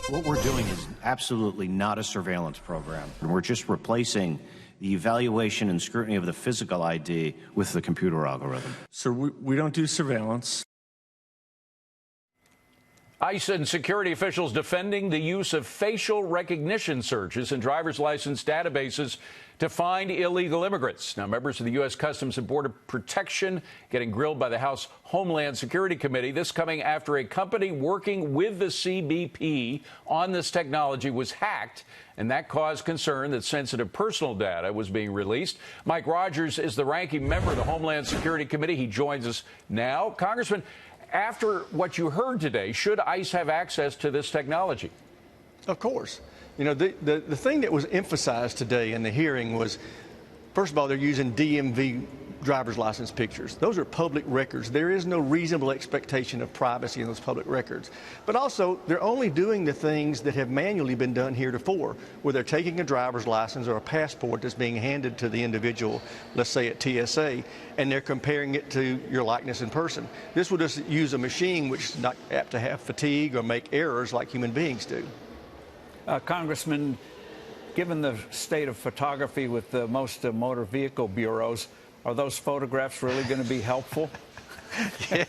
What we're doing is absolutely not a surveillance program. We're just replacing the evaluation and scrutiny of the physical ID with the computer algorithm. So we don't do surveillance. ICE and security officials defending the use of facial recognition searches in driver's license databases to find illegal immigrants. Now, members of the U.S. Customs and Border Protection getting grilled by the House Homeland Security Committee. This coming after a company working with the CBP on this technology was hacked, and that caused concern that sensitive personal data was being released. Mike Rogers is the ranking member of the Homeland Security Committee. He joins us now. Congressman, after what you heard today, should ICE have access to this technology? Of course. You know, the thing that was emphasized today in the hearing was, first of all, they're using DMV driver's license pictures. Those are public records. There is no reasonable expectation of privacy in those public records. But also, they're only doing the things that have manually been done heretofore, where they're taking a driver's license or a passport that's being handed to the individual, let's say at TSA, and they're comparing it to your likeness in person. This will just use a machine which is not apt to have fatigue or make errors like human beings do. Congressman, given the state of photography with most motor vehicle bureaus, are those photographs really going to be helpful? Yeah.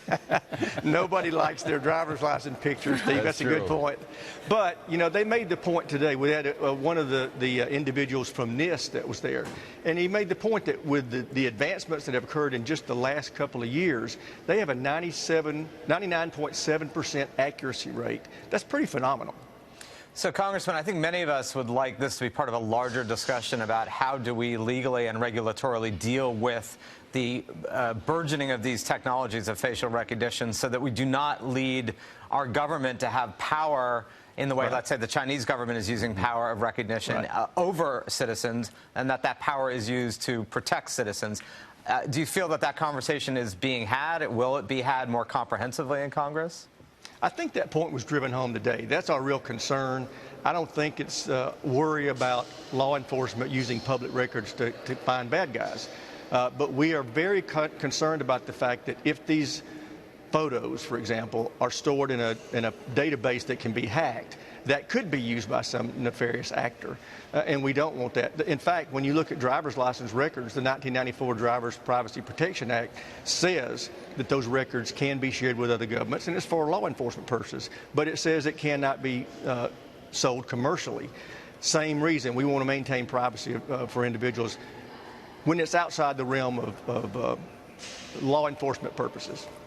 Nobody likes their driver's license pictures, Steve. That's a good point. But, you know, they made the point today. We had one of the individuals from NIST that was there, and he made the point that with the advancements that have occurred in just the last couple of years, they have a 99.7% accuracy rate. That's pretty phenomenal. So, Congressman, I think many of us would like this to be part of a larger discussion about how do we legally and regulatorily deal with the burgeoning of these technologies of facial recognition so that we do not lead our government to have power in the way, let's say, the Chinese government is using power of recognition over citizens, and that power is used to protect citizens. Do you feel that conversation is being had? Will it be had more comprehensively in Congress? I think that point was driven home today. That's our real concern. I don't think it's worry about law enforcement using public records to find bad guys. But we are very concerned about the fact that if these photos, for example, are stored in a database that can be hacked, that could be used by some nefarious actor, and we don't want that. In fact, when you look at driver's license records, the 1994 Driver's Privacy Protection Act says that those records can be shared with other governments, and it's for law enforcement purposes, but it says it cannot be sold commercially. Same reason, we want to maintain privacy for individuals when it's outside the realm of law enforcement purposes.